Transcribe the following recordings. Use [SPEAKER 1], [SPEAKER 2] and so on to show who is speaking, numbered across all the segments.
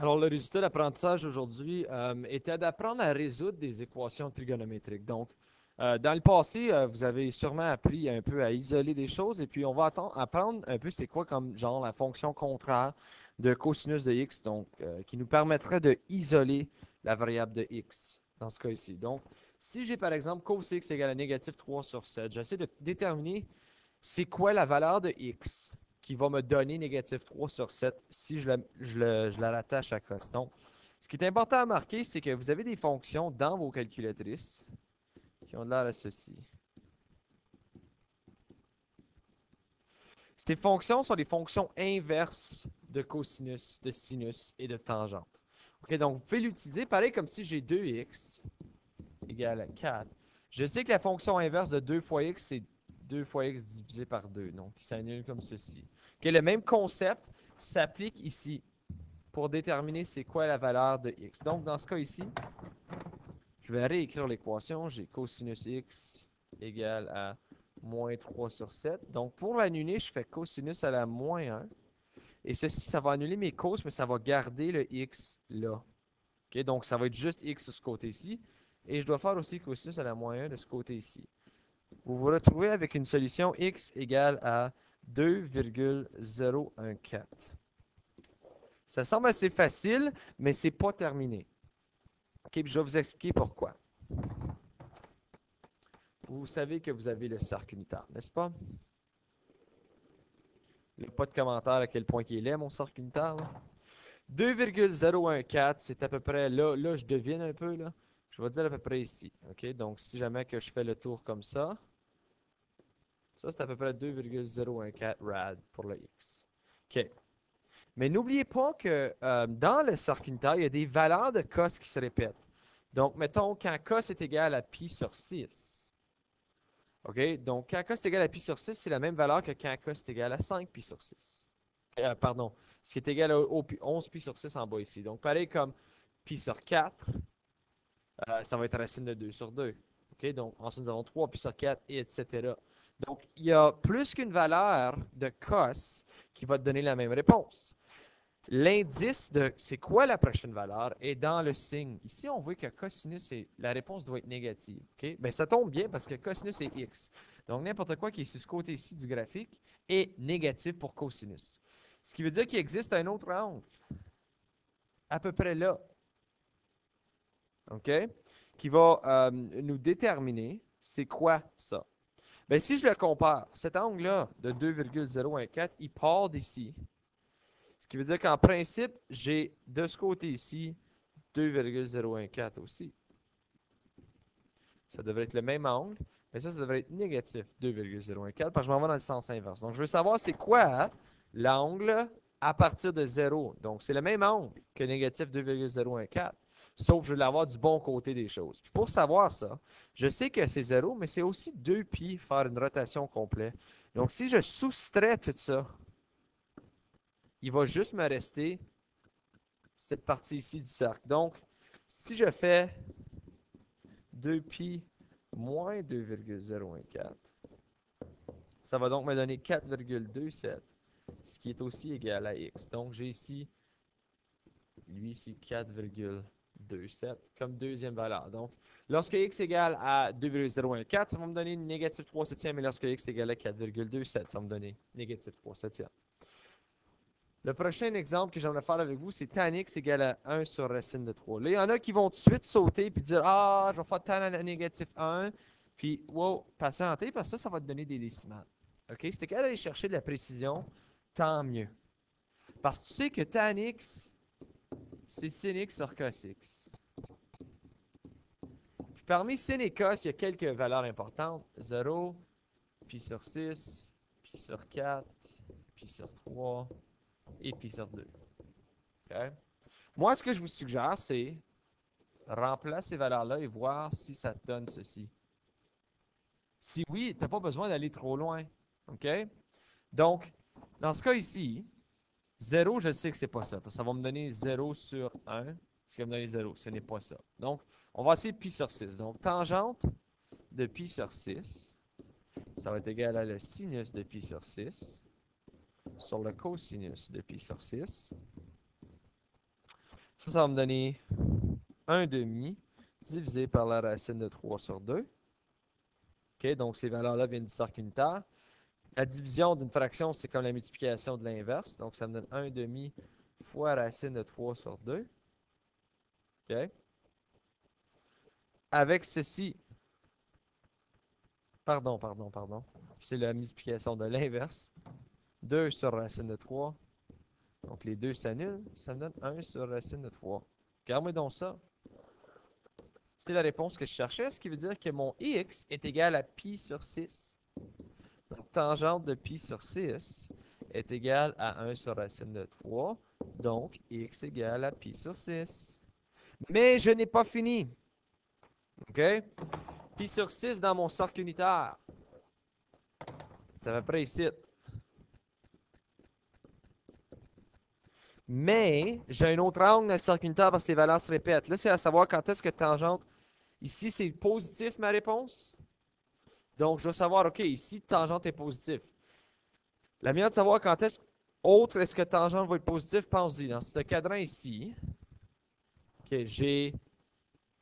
[SPEAKER 1] Alors, le résultat d'apprentissage aujourd'hui était d'apprendre à résoudre des équations trigonométriques. Donc, dans le passé, vous avez sûrement appris un peu à isoler des choses, et puis on va apprendre un peu c'est quoi comme genre la fonction contraire de cosinus de x, donc qui nous permettrait de isoler la variable de x dans ce cas ici. Donc, si j'ai par exemple cos x égale à négatif 3 sur 7, j'essaie de déterminer c'est quoi la valeur de x qui va me donner négatif 3 sur 7 si je la rattache à cos. Donc, ce qui est important à marquer, c'est que vous avez des fonctions dans vos calculatrices qui ont l'air à ceci. Ces fonctions sont des fonctions inverses de cosinus, de sinus et de tangente. OK, donc vous pouvez l'utiliser pareil comme si j'ai 2x égale à 4. Je sais que la fonction inverse de 2 fois x, c'est 2 fois x divisé par 2. Donc, il s'annule comme ceci. Okay, le même concept s'applique ici pour déterminer c'est quoi la valeur de x. Donc, dans ce cas ici, je vais réécrire l'équation. J'ai cosinus x égale à moins 3 sur 7. Donc, pour l'annuler, je fais cosinus à la moins 1. Et ceci, ça va annuler mes cos, mais ça va garder le x là. Okay, donc, ça va être juste x de ce côté-ci. Et je dois faire aussi cosinus à la moins 1 de ce côté-ci. Vous vous retrouvez avec une solution x égale à 2,014. Ça semble assez facile, mais c'est pas terminé. OK, puis je vais vous expliquer pourquoi. Vous savez que vous avez le cercle unitaire, n'est-ce pas? Il n'y a pas de commentaire à quel point il est laid, mon cercle unitaire. 2,014, c'est à peu près là. Là, je devine un peu, là. Je vais dire à peu près ici. OK, donc si jamais que je fais le tour comme ça c'est à peu près 2,014 rad pour le x. OK. Mais n'oubliez pas que dans le cercle unitaire, il y a des valeurs de cos qui se répètent. Donc, mettons, quand cos est égal à pi sur 6. OK? Donc, quand cos est égal à pi sur 6, c'est la même valeur que quand cos est égal à 5 pi sur 6. Pardon, ce qui est égal au 11 pi sur 6 en bas ici. Donc, pareil comme pi sur 4, ça va être racine de 2 sur 2. OK? Donc, ensuite, nous avons 3 pi sur 4, et etc. Donc, il y a plus qu'une valeur de cos qui va te donner la même réponse. L'indice de c'est quoi la prochaine valeur est dans le signe. Ici, on voit que cosinus, la réponse doit être négative. OK? Ben, ça tombe bien parce que cosinus est x. Donc, n'importe quoi qui est sur ce côté-ci du graphique est négatif pour cosinus. Ce qui veut dire qu'il existe un autre angle, à peu près là, OK? Qui va nous déterminer c'est quoi ça. Ben, si je le compare, cet angle-là de 2,014, il part d'ici. Ce qui veut dire qu'en principe, j'ai de ce côté-ci 2,014 aussi. Ça devrait être le même angle, mais ça devrait être négatif 2,014 parce que je m'en vais dans le sens inverse. Donc, je veux savoir c'est quoi l'angle à partir de 0. Donc, c'est le même angle que négatif 2,014, sauf que je veux l'avoir du bon côté des choses. Puis pour savoir ça, je sais que c'est 0, mais c'est aussi 2 pi faire une rotation complète. Donc, si je soustrais tout ça, il va juste me rester cette partie ici du cercle. Donc, si je fais 2pi moins 2,014, ça va donc me donner 4,27, ce qui est aussi égal à x. Donc, j'ai ici, lui ici, 4,27 comme deuxième valeur. Donc, lorsque x égale à 2,014, ça va me donner négatif 3 septièmes, et lorsque x égale à 4,27, ça va me donner négatif 3 septièmes. Le prochain exemple que j'aimerais faire avec vous, c'est tan x égale à 1 sur racine de 3. Là, il y en a qui vont tout de suite sauter et dire ah, je vais faire tan à négatif 1. Puis, wow, patientez, parce que ça va te donner des décimales. OK? Si tu es capable d'aller chercher de la précision, tant mieux. Parce que tu sais que tan x, c'est sin x sur cos x. Puis parmi sin et cos, il y a quelques valeurs importantes. 0, pi sur 6, pi sur 4, pi sur 3 et pi sur 2. OK? Moi, ce que je vous suggère, c'est remplacer ces valeurs-là et voir si ça te donne ceci. Si oui, tu n'as pas besoin d'aller trop loin. OK? Donc, dans ce cas ici, 0, je sais que c'est pas ça. Parce que ça va me donner 0 sur 1. Ce qui va me donner 0. Ce n'est pas ça. Donc, on va essayer pi sur 6. Donc, tangente de pi sur 6, ça va être égal à le sinus de pi sur 6 sur le cosinus de pi sur 6. Ça va me donner 1 demi divisé par la racine de 3 sur 2. OK, donc ces valeurs-là viennent du cercle unitaire. La division d'une fraction, c'est comme la multiplication de l'inverse. Donc, ça me donne 1 demi fois racine de 3 sur 2. OK. Avec ceci, pardon. C'est la multiplication de l'inverse. 2 sur racine de 3. Donc, les deux s'annulent. Ça me donne 1 sur racine de 3. Regarde-moi donc ça. C'est la réponse que je cherchais, ce qui veut dire que mon x est égal à pi sur 6. Donc, tangente de pi sur 6 est égale à 1 sur racine de 3. Donc, x égale à pi sur 6. Mais je n'ai pas fini. OK? Pi sur 6 dans mon cercle unitaire. C'est à peu près ici. Mais j'ai un autre angle dans le cercle unitaire parce que les valeurs se répètent. Là, c'est à savoir quand est-ce que tangente. Ici, c'est positif ma réponse. Donc, je dois savoir, OK, ici, tangente est positif. La manière de savoir quand est-ce que tangente va être positif, pense-y. Dans ce cadran ici, OK, j'ai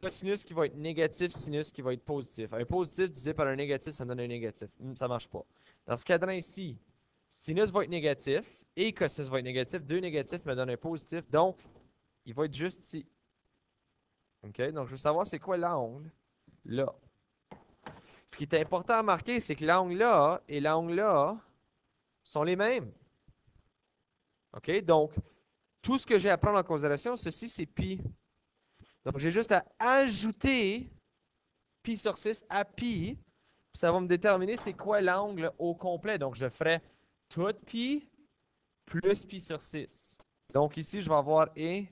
[SPEAKER 1] cosinus qui va être négatif, sinus qui va être positif. Un positif divisé par un négatif, ça me donne un négatif. Ça ne marche pas. Dans ce cadran ici, sinus va être négatif et cosinus va être négatif. Deux négatifs me donnent un positif. Donc, il va être juste ici. OK? Donc, je veux savoir c'est quoi l'angle là. Ce qui est important à marquer, c'est que l'angle là et l'angle là sont les mêmes. OK? Donc, tout ce que j'ai à prendre en considération, ceci, c'est pi. Donc, j'ai juste à ajouter pi sur 6 à pi. Puis ça va me déterminer c'est quoi l'angle au complet. Donc, je ferai tout pi plus pi sur 6. Donc, ici, je vais avoir et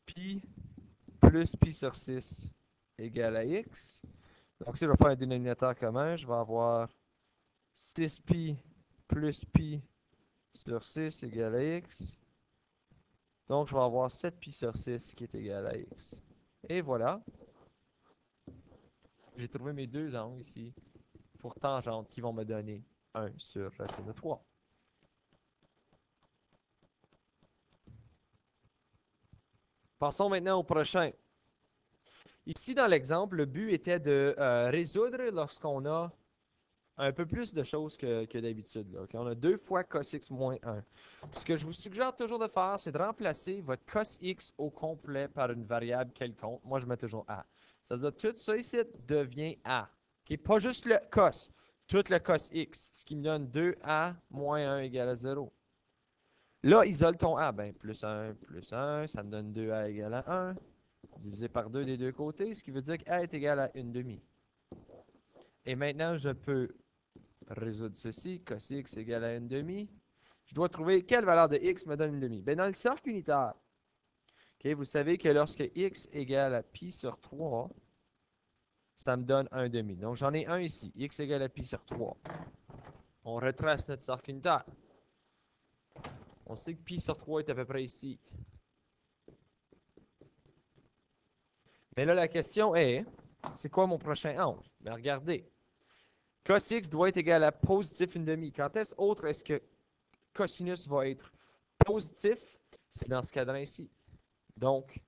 [SPEAKER 1] pi plus pi sur 6 égale à x. Donc, si je vais faire un dénominateur commun, je vais avoir 6pi plus pi sur 6 égale à x. Donc, je vais avoir 7pi sur 6 qui est égal à x. Et voilà. J'ai trouvé mes deux angles ici pour tangente qui vont me donner 1 sur racine de 3. Passons maintenant au prochain. Ici, dans l'exemple, le but était de résoudre lorsqu'on a un peu plus de choses que d'habitude. Okay? On a 2 fois cos x moins 1. Ce que je vous suggère toujours de faire, c'est de remplacer votre cos x au complet par une variable quelconque. Moi, je mets toujours a. Ça veut dire que tout ça ici devient a. Okay? Pas juste le cos, tout le cos x, ce qui me donne 2a moins 1 égale à 0. Là, isole ton a. Ben, plus 1, ça me donne 2a égale à 1, divisé par 2 des deux côtés, ce qui veut dire que a est égal à 1 demi. Et maintenant, je peux résoudre ceci. Cos x égale à 1 demi. Je dois trouver quelle valeur de x me donne 1 demi. Bien, dans le cercle unitaire, okay, vous savez que lorsque x égale à pi sur 3, ça me donne 1 demi. Donc, j'en ai un ici. X égale à pi sur 3. On retrace notre cercle unitaire. On sait que pi sur 3 est à peu près ici. Mais là, la question est, c'est quoi mon prochain angle? Bien, regardez. Cos x doit être égal à positif 1 demi. Quand est-ce que cosinus va être positif? C'est dans ce cadran ici. Donc,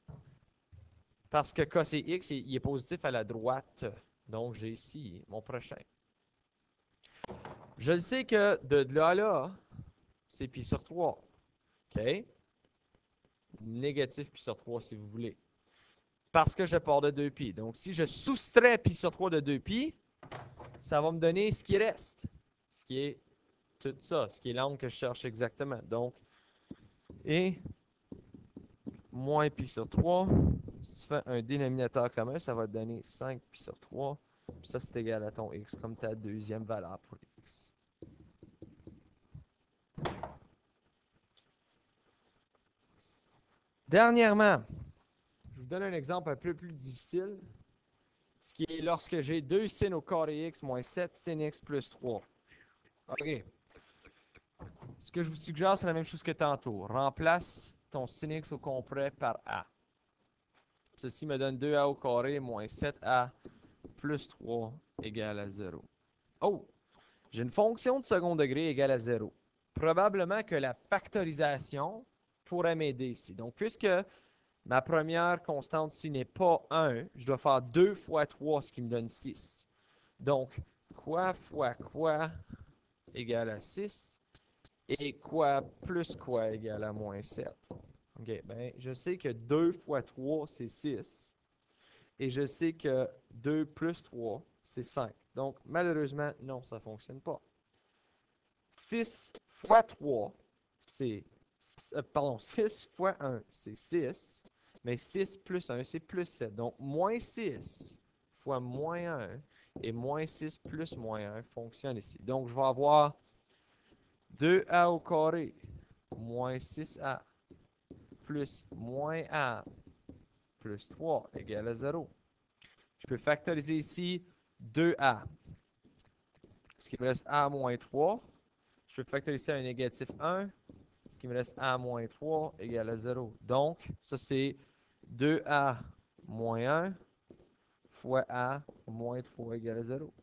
[SPEAKER 1] parce que cos x, il est positif à la droite. Donc, j'ai ici mon prochain. Je le sais que de là à là, c'est pi sur 3. OK? Négatif pi sur 3 si vous voulez. Parce que je pars de 2pi. Donc, si je soustrais pi sur 3 de 2pi, ça va me donner ce qui reste. Ce qui est tout ça. Ce qui est l'angle que je cherche exactement. Donc, et moins pi sur 3. Si tu fais un dénominateur commun, ça va te donner 5 pi sur 3. Puis ça, c'est égal à ton x comme ta deuxième valeur pour x. Dernièrement, je vous donne un exemple un peu plus difficile, ce qui est lorsque j'ai 2 sin au carré x moins 7 sin x plus 3. OK. Ce que je vous suggère, c'est la même chose que tantôt. Remplace ton sin x au complet par a. Ceci me donne 2a au carré moins 7a plus 3 égale à 0. Oh! J'ai une fonction de second degré égale à 0. Probablement que la factorisation pourrait m'aider ici. Donc, puisque Ma première constante ici n'est pas 1. Je dois faire 2 fois 3, ce qui me donne 6. Donc, quoi fois quoi égale à 6. Et quoi plus quoi égale à moins 7. OK, ben, je sais que 2 fois 3, c'est 6. Et je sais que 2 plus 3, c'est 5. Donc, malheureusement, non, ça ne fonctionne pas. 6 fois 3, c'est... pardon, 6 fois 1, c'est 6. Mais 6 plus 1, c'est plus 7. Donc, moins 6 fois moins 1 et moins 6 plus moins 1 fonctionne ici. Donc, je vais avoir 2a au carré moins 6a plus moins a plus 3 égale à 0. Je peux factoriser ici 2a. Ce qui me reste a moins 3. Je peux factoriser à un négatif 1. Ce qui me reste a moins 3 égale à 0. Donc, ça c'est 2a moins 1 fois a moins 3 égale à 0.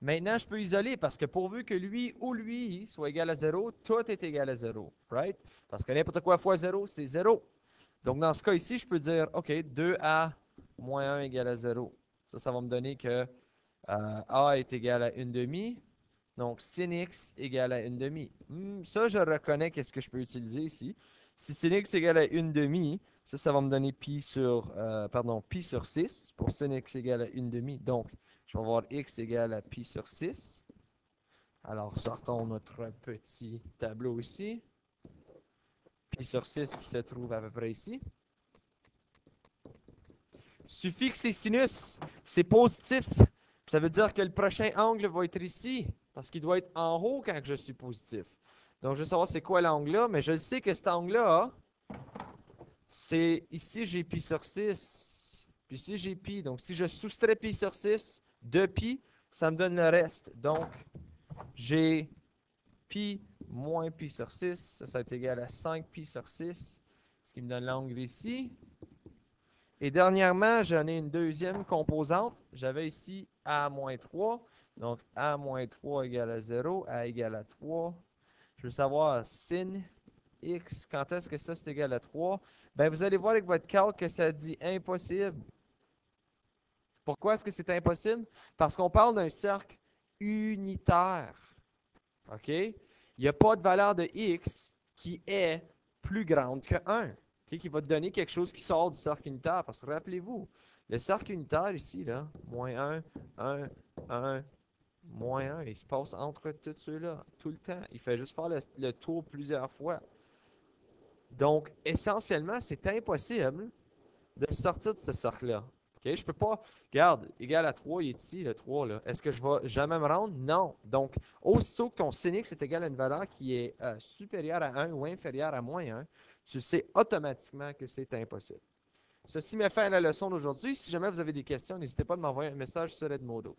[SPEAKER 1] Maintenant, je peux isoler parce que pourvu que lui ou lui soit égal à 0, tout est égal à 0. Right? Parce que n'importe quoi fois 0, c'est 0. Donc, dans ce cas ici, je peux dire, OK, 2a moins 1 égale à 0. Ça va me donner que a est égal à 1 demi. Donc, sin x égale à 1 demi. Ça, je reconnais qu'est-ce que je peux utiliser ici. Si sin x égale à 1 demi, ça va me donner pi sur 6 pour sin x égale à 1 demi. Donc, je vais avoir x égale à pi sur 6. Alors, sortons notre petit tableau ici. Pi sur 6 qui se trouve à peu près ici. Suffixe et sinus, c'est positif. Ça veut dire que le prochain angle va être ici, parce qu'il doit être en haut quand je suis positif. Donc, je veux savoir c'est quoi l'angle là, mais je sais que cet angle-là, c'est ici j'ai pi sur 6, puis ici j'ai pi. Donc, si je soustrais pi sur 6 de pi, ça me donne le reste. Donc, j'ai pi moins pi sur 6, ça va être égal à 5 pi sur 6, ce qui me donne l'angle ici. Et dernièrement, j'en ai une deuxième composante. J'avais ici A-3. Donc, A-3 égale à 0, A égale à 3. Je veux savoir sin x, quand est-ce que ça c'est égal à 3? Bien, vous allez voir avec votre calque que ça dit impossible. Pourquoi est-ce que c'est impossible? Parce qu'on parle d'un cercle unitaire. OK? Il n'y a pas de valeur de x qui est plus grande que 1. Qui va te donner quelque chose qui sort du cercle unitaire. Parce que rappelez-vous, le cercle unitaire ici, là, moins 1, 1, 1, moins 1, il se passe entre tous ceux-là, tout le temps. Il fait juste faire le tour plusieurs fois. Donc, essentiellement, c'est impossible de sortir de ce cercle-là. Okay? Je ne peux pas, regarde, égal à 3, il est ici, le 3, là. Est-ce que je vais jamais me rendre? Non. Donc, aussitôt que ton sin x est égal à une valeur qui est supérieure à 1 ou inférieure à moins 1, tu sais automatiquement que c'est impossible. Ceci met fin à la leçon d'aujourd'hui. Si jamais vous avez des questions, n'hésitez pas à m'envoyer un message sur Edmodo.